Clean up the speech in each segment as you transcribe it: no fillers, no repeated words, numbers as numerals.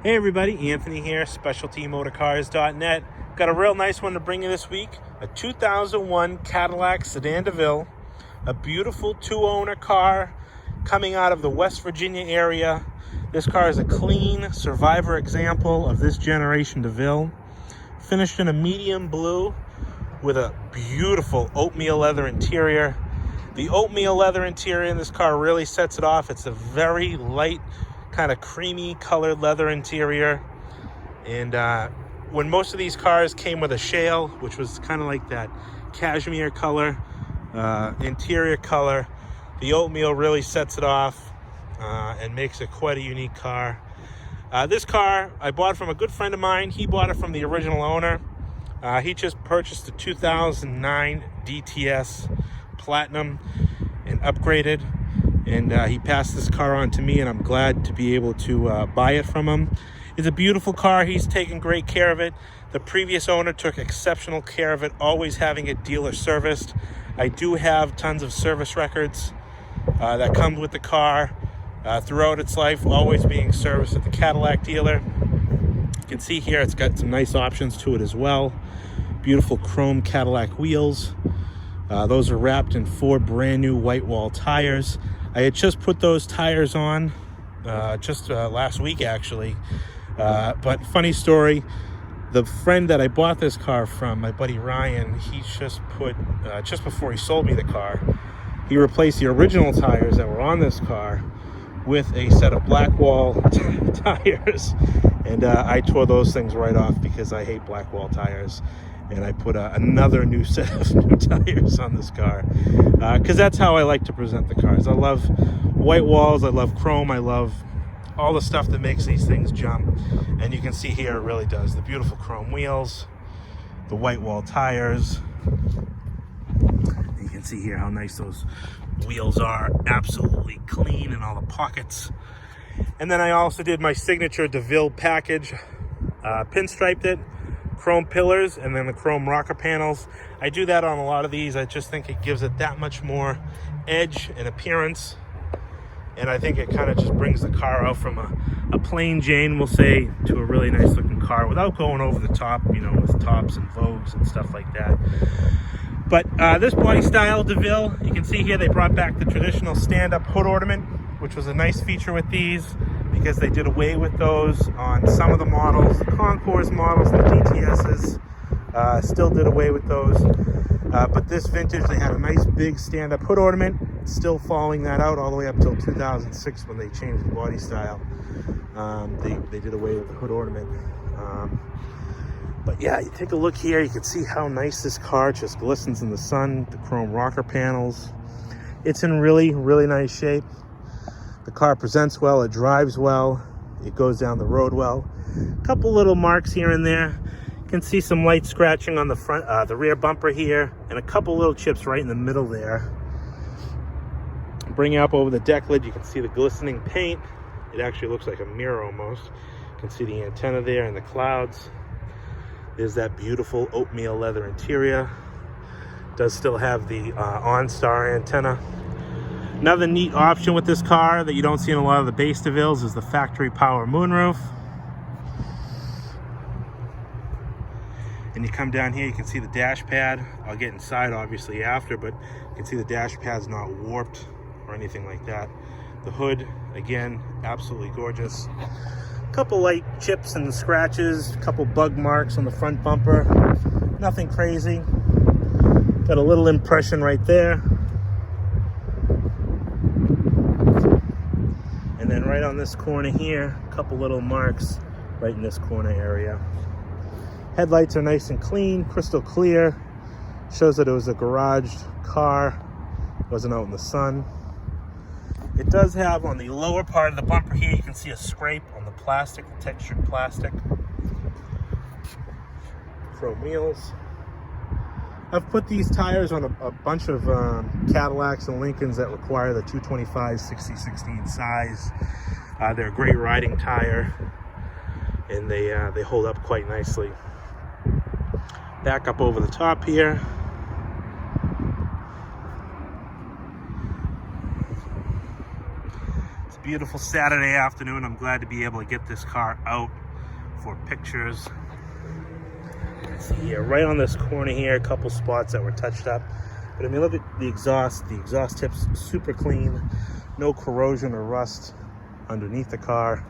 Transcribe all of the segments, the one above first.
Hey everybody, Anthony here, SpecialtyMotorCars.net. Got a real nice one to bring you this week. A 2001 Cadillac Sedan Deville. A beautiful two-owner car coming out of the West Virginia area. This car is a clean survivor example of this generation Deville. Finished in a medium blue with a beautiful oatmeal leather interior. The oatmeal leather interior in this car really sets it off. It's a very light, kind of creamy colored leather interior. And when most of these cars came with a shale, which was kind of like that cashmere color, interior color, the oatmeal really sets it off and makes it quite a unique car. This car I bought from a good friend of mine. He bought it from the original owner. He just purchased a 2009 DTS Platinum and upgraded. And he passed this car on to me, and I'm glad to be able to buy it from him. It's a beautiful car. He's taken great care of it. The previous owner took exceptional care of it, always having it dealer serviced. I do have tons of service records that come with the car throughout its life, always being serviced at the Cadillac dealer. You can see here it's got some nice options to it as well. Beautiful chrome Cadillac wheels. Those are wrapped in 4 brand new white wall tires. I had just put those tires on last week, actually. But funny story, the friend that I bought this car from, my buddy Ryan, he just put, just before he sold me the car, he replaced the original tires that were on this car with a set of black wall tires. And I tore those things right off because I hate black wall tires. And I put another new set of new tires on this car because that's how I like to present the cars. I love white walls, I love chrome, I love all the stuff that makes these things jump. And you can see here it really does. The beautiful chrome wheels, the white wall tires. You can see here how nice those wheels are, absolutely clean in all the pockets. And then I also did my signature Deville package, pinstriped it, chrome pillars, and then the chrome rocker panels. I do that on a lot of these. I just think it gives it that much more edge and appearance, and I think it kind of just brings the car out from a plain Jane, we'll say, to a really nice looking car without going over the top, you know, with tops and Vogues and stuff like that. But this body style Deville, you can see here they brought back the traditional stand-up hood ornament, which was a nice feature with these because they did away with those on some of the models. The Concours models, the DTSs, still did away with those. But this vintage, they had a nice big stand-up hood ornament, still following that out all the way up till 2006 when they changed the body style. They did away with the hood ornament. But yeah, you take a look here, you can see how nice this car just glistens in the sun, the chrome rocker panels. It's in really, really nice shape. The car presents well, it drives well, it goes down the road well. A couple little marks here and there. You can see some light scratching on the front, the rear bumper here, and a couple little chips right in the middle there. Bring it up over the deck lid, you can see the glistening paint. It actually looks like a mirror almost. You can see the antenna there and the clouds. There's that beautiful oatmeal leather interior. Does still have the OnStar antenna. Another neat option with this car that you don't see in a lot of the base Devilles is the factory power moonroof. And you come down here, you can see the dash pad. I'll get inside obviously after, but you can see the dash pad's not warped or anything like that. The hood, again, absolutely gorgeous. A couple light chips and scratches, a couple bug marks on the front bumper. Nothing crazy. Got a little impression right there. And then right on this corner here, a couple little marks right in this corner area. Headlights are nice and clean, crystal clear. Shows that it was a garaged car, wasn't out in the sun. It does have on the lower part of the bumper here, you can see a scrape on the plastic, the textured plastic. Chrome wheels. I've put these tires on a bunch of Cadillacs and Lincolns that require the 225 60/16 size. They're a great riding tire, and they hold up quite nicely. Back up over the top here. beautiful Saturday afternoon. I'm glad to be able to get this car out for pictures. Let's see here, right on this corner here, a couple spots that were touched up. But I mean, look at the exhaust tip's super clean, no corrosion or rust underneath the car.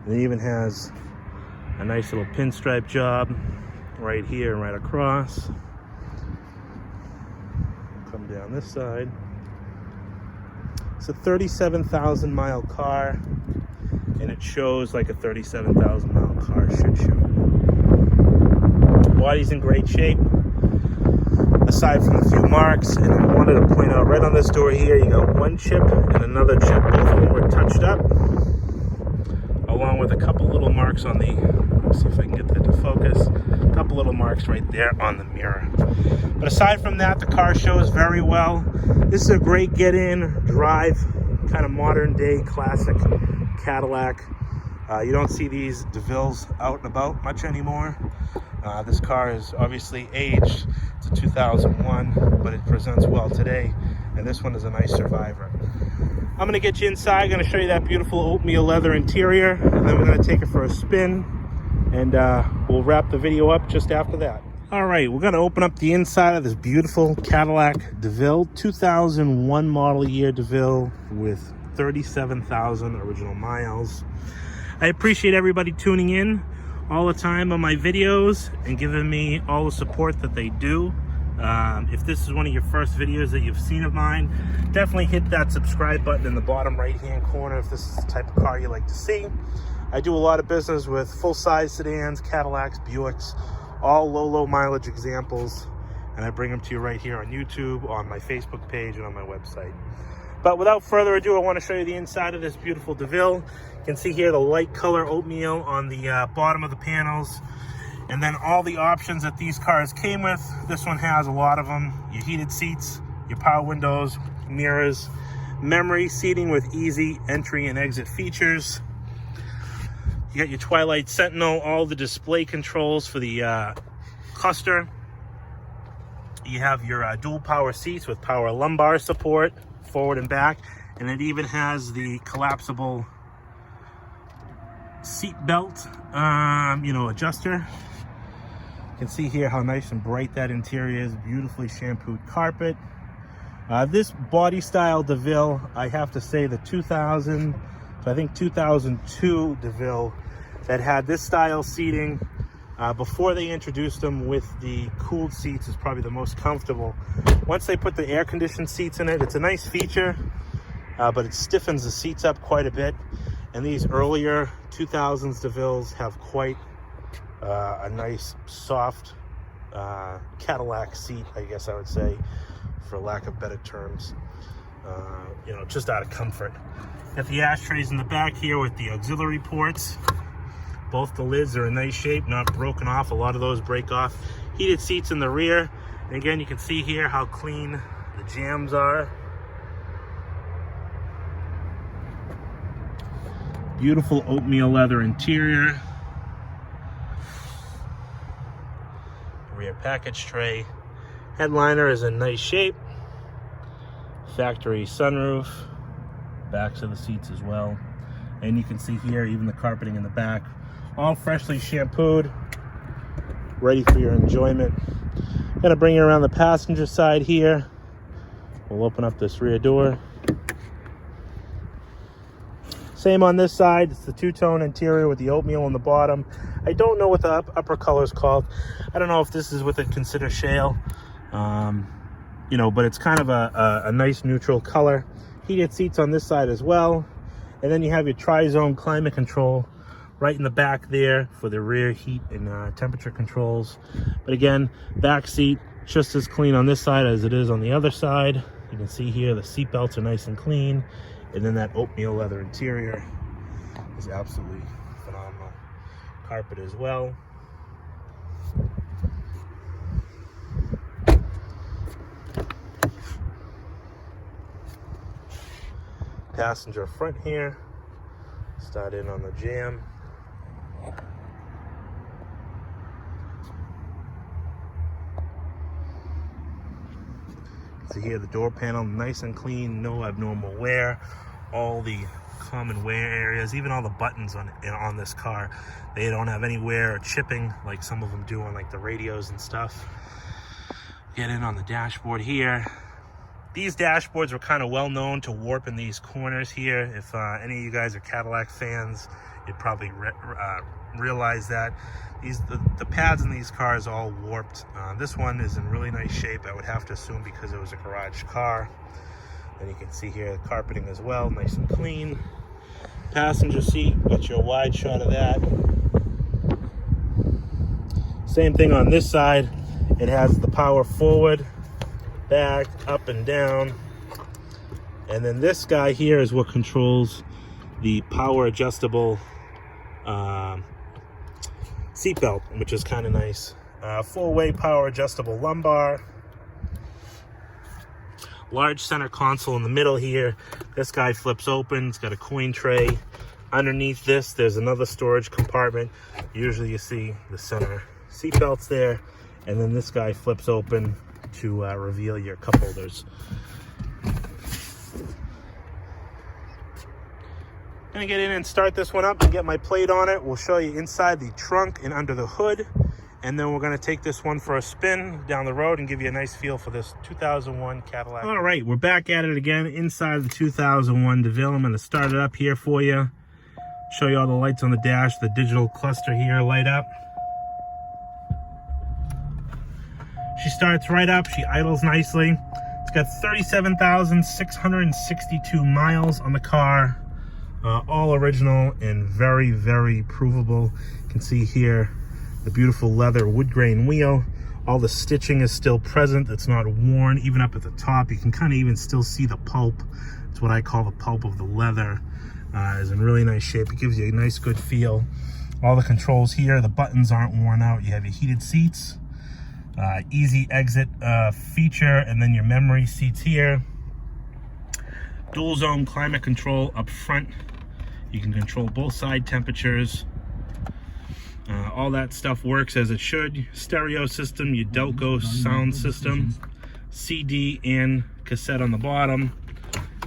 And it even has a nice little pinstripe job right here and right across. Come down this side. It's a 37,000 mile car, and it shows like a 37,000 mile car should show. Body's in great shape, aside from a few marks. And I wanted to point out right on this door here, you got one chip and another chip. Both of them were touched up, along with a couple little marks on the, let's see if I can get that to focus, a couple little marks right there on the mirror. But aside from that, the car shows very well. This is a great get-in, drive, kind of modern day classic Cadillac. You don't see these Devilles out and about much anymore. This car is obviously aged. It's a 2001, but it presents well today. And this one is a nice survivor. I'm going to get you inside. I'm going to show you that beautiful oatmeal leather interior, and then we're going to take it for a spin, and we'll wrap the video up just after that. All right, we're going to open up the inside of this beautiful Cadillac Deville, 2001 model year Deville with 37,000 original miles. I appreciate everybody tuning in all the time on my videos and giving me all the support that they do. If this is one of your first videos that you've seen of mine, definitely hit that subscribe button in the bottom right hand corner if this is the type of car you like to see. I do a lot of business with full-size sedans, Cadillacs, Buicks, all low mileage examples, and I bring them to you right here on YouTube, on my Facebook page, and on my website. But without further ado, I want to show you the inside of this beautiful Deville. You can see here the light color oatmeal on the bottom of the panels. And then all the options that these cars came with, this one has a lot of them. Your heated seats, your power windows, mirrors, memory seating with easy entry and exit features. You got your Twilight Sentinel, all the display controls for the cluster. You have your dual power seats with power lumbar support, forward and back. And it even has the collapsible seat belt, adjuster. You can see here how nice and bright that interior is. Beautifully shampooed carpet. This body style Deville, I have to say the 2002 Deville that had this style seating before they introduced them with the cooled seats is probably the most comfortable. Once they put the air conditioned seats in it, it's a nice feature, but it stiffens the seats up quite a bit. And these earlier 2000s Devilles have quite a nice soft Cadillac seat, I guess I would say, for lack of better terms. Just out of comfort. Got the ashtrays in the back here with the auxiliary ports. Both the lids are in nice shape, not broken off. A lot of those break off. Heated seats in the rear. And again, you can see here how clean the jambs are. Beautiful oatmeal leather interior. Rear package tray. Headliner is in nice shape. Factory sunroof. Backs of the seats as well. And you can see here even the carpeting in the back. All freshly shampooed. Ready for your enjoyment. Gonna bring you around the passenger side here. We'll open up this rear door. Same on this side. It's the two-tone interior with the oatmeal on the bottom. I don't know what the upper color is called. I don't know if this is what they consider shale. But it's kind of a nice neutral color. Heated seats on this side as well. And then you have your tri-zone climate control right in the back there for the rear heat and temperature controls. But again, back seat just as clean on this side as it is on the other side. You can see here the seat belts are nice and clean. And then that oatmeal leather interior is absolutely phenomenal. Carpet as well. Passenger front here. Start in on the jamb. See here the door panel, nice and clean, no abnormal wear. All the common wear areas. Even all the buttons on this car, they don't have any wear or chipping like some of them do on like the radios and stuff. Get in on the dashboard here. These dashboards were kind of well known to warp in these corners here. If any of you guys are Cadillac fans, you'd probably realize that. The pads in these cars all warped. This one is in really nice shape, I would have to assume, because it was a garage car. And you can see here the carpeting as well, nice and clean. Passenger seat, got your wide shot of that. Same thing on this side. It has the power forward, back, up and down. And then this guy here is what controls the power adjustable seatbelt, which is kind of nice. Four-way power adjustable lumbar. Large center console in the middle here. This guy flips open. It's got a coin tray. Underneath this, there's another storage compartment. Usually you see the center seatbelts there. And then this guy flips open to reveal your cup holders. Gonna get in and start this one up and get my plate on it. We'll show you inside the trunk and under the hood. And then we're gonna take this one for a spin down the road and give you a nice feel for this 2001 Cadillac. All right, we're back at it again inside the 2001 DeVille. I'm gonna start it up here for you. Show you all the lights on the dash, the digital cluster here light up. She starts right up, she idles nicely. It's got 37,662 miles on the car. All original and very, very provable. You can see here the beautiful leather wood grain wheel. All the stitching is still present. It's not worn. Even up at the top, you can kind of even still see the pulp. It's what I call the pulp of the leather. Is in really nice shape. It gives you a nice, good feel. All the controls here, the buttons aren't worn out. You have your heated seats. Easy exit feature, and then your memory seats here. Dual zone climate control up front. You can control both side temperatures. All that stuff works as it should. Stereo system, your Delco sound system, CD and cassette on the bottom,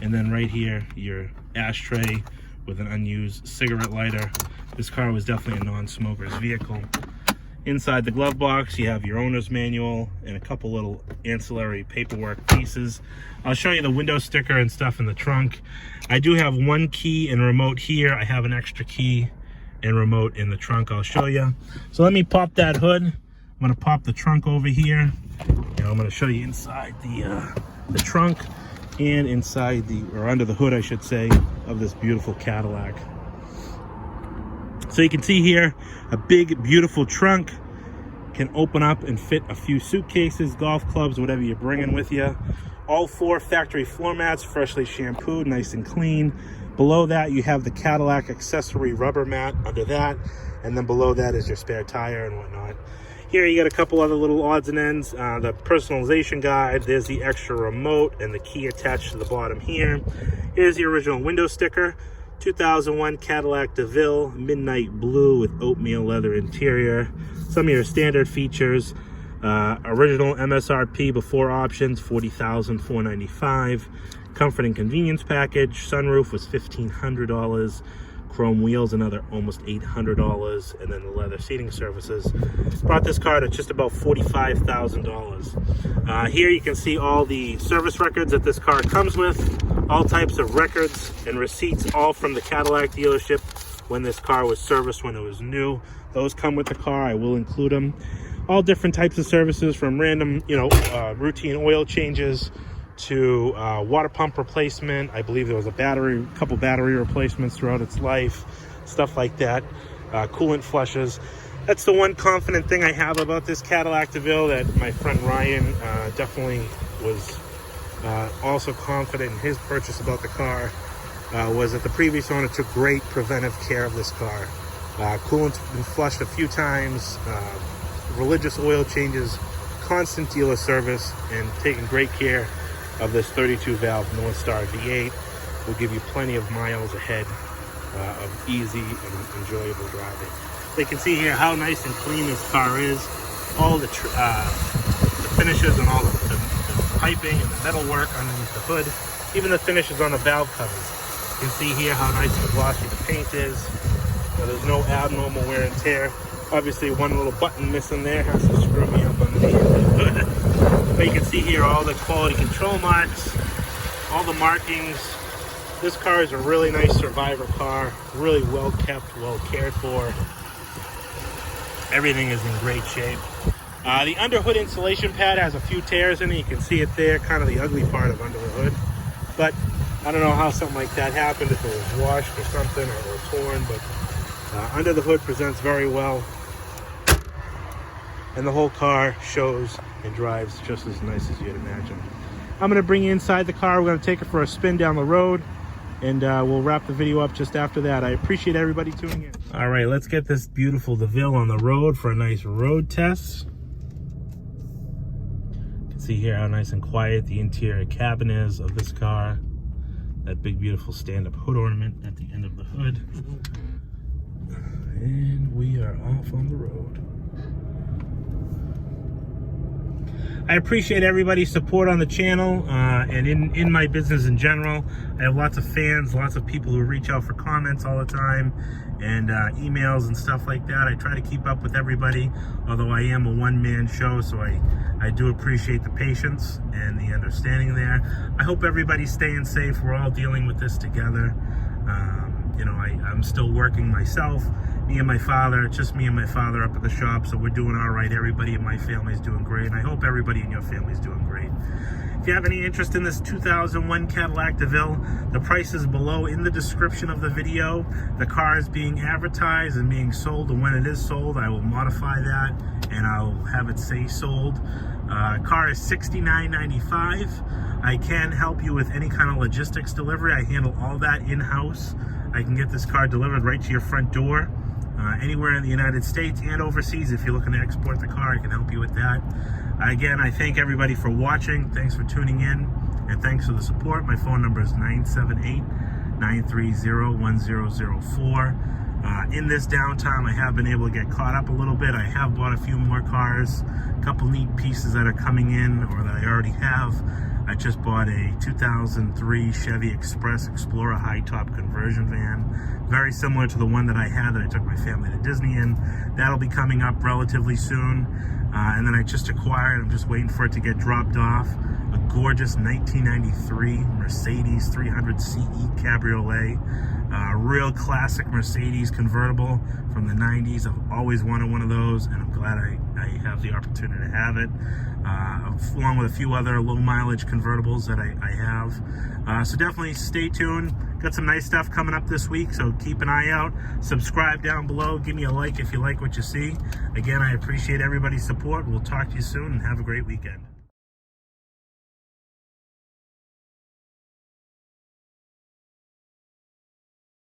and then right here your ashtray with an unused cigarette lighter. This car was definitely a non-smoker's vehicle. Inside the glove box, you have your owner's manual and a couple little ancillary paperwork pieces. I'll show you the window sticker and stuff in the trunk. I do have one key and remote here. I have an extra key and remote in the trunk. I'll show you. So let me pop that hood. I'm gonna pop the trunk over here. And I'm gonna show you inside the trunk and inside or under the hood, I should say, of this beautiful Cadillac. So you can see here, a big, beautiful trunk. Can open up and fit a few suitcases, golf clubs, whatever you're bringing with you. All 4 factory floor mats, freshly shampooed, nice and clean. Below that, you have the Cadillac accessory rubber mat under that. And then below that is your spare tire and whatnot. Here you got a couple other little odds and ends. The personalization guide, there's the extra remote and the key attached to the bottom here. Here's the original window sticker. 2001 Cadillac DeVille, midnight blue with oatmeal leather interior. Some of your standard features. Original MSRP before options, $40,495. Comfort and convenience package. Sunroof was $1,500. Chrome wheels, another almost $800, and then the leather seating surfaces. Brought this car to just about $45,000. Here you can see all the service records that this car comes with, all types of records and receipts, all from the Cadillac dealership when this car was serviced when it was new. Those come with the car. I will include them. All different types of services, from random, routine oil changes to water pump replacement. I believe there was a couple battery replacements throughout its life, stuff like that. Coolant flushes. That's the one confident thing I have about this Cadillac DeVille, that my friend Ryan definitely was also confident in his purchase about the car, was that the previous owner took great preventive care of this car. Coolant's been flushed a few times, religious oil changes, constant dealer service, and taking great care of this 32 valve North Star V8. Will give you plenty of miles ahead of easy and enjoyable driving. They can see here how nice and clean this car is. All the finishes and all the piping and the metal work underneath the hood. Even the finishes on the valve covers. You can see here how nice and glossy the paint is. There's no abnormal wear and tear. Obviously, one little button missing there has to screw me up underneath. But you can see here all the quality control marks, all the markings. This car is a really nice survivor car, really well kept, well cared for. Everything is in great shape. The underhood insulation pad has a few tears in it. You can see it there, kind of the ugly part of under the hood. But I don't know how something like that happened, if it was washed or something or torn, but under the hood presents very well. And the whole car shows and drives just as nice as you'd imagine. I'm gonna bring you inside the car. We're gonna take it for a spin down the road, and we'll wrap the video up just after that. I appreciate everybody tuning in. All right, let's get this beautiful Deville on the road for a nice road test. You can see here how nice and quiet the interior cabin is of this car. That big, beautiful stand-up hood ornament at the end of the hood. And we are off on the road. I appreciate everybody's support on the channel and in my business in general. I have lots of fans, lots of people who reach out for comments all the time and emails and stuff like that. I try to keep up with everybody, although I am a one-man show, so I do appreciate the patience and the understanding there. I hope everybody's staying safe. We're all dealing with this together. You know, I'm still working myself. Me and my father, it's just me and my father up at the shop, so we're doing all right. Everybody in my family is doing great, and I hope everybody in your family is doing great. If you have any interest in this 2001 Cadillac DeVille, the price is below in the description of the video. The car is being advertised and being sold, and when it is sold, I will modify that, and I'll have it say sold. Car is $69.95. I can help you with any kind of logistics delivery. I handle all that in-house. I can get this car delivered right to your front door. Anywhere in the United States and overseas. If you're looking to export the car, I can help you with that. Again, I thank everybody for watching. Thanks for tuning in, and thanks for the support. My phone number is 978-930-1004. In this downtime, I have been able to get caught up a little bit. I have bought a few more cars, a couple neat pieces that are coming in or that I already have. I just bought a 2003 Chevy Express Explorer high-top conversion van, very similar to the one that I had that I took my family to Disney in. That'll be coming up relatively soon. And then I just acquired, I'm just waiting for it to get dropped off, a gorgeous 1993 Mercedes 300 CE Cabriolet. Real classic Mercedes convertible from the 90s. I've always wanted one of those, and I'm glad I have the opportunity to have it, along with a few other low mileage convertibles that I have. So definitely stay tuned. Got some nice stuff coming up this week, so keep an eye out. Subscribe down below. Give me a like if you like what you see. Again, I appreciate everybody's support. We'll talk to you soon, and have a great weekend.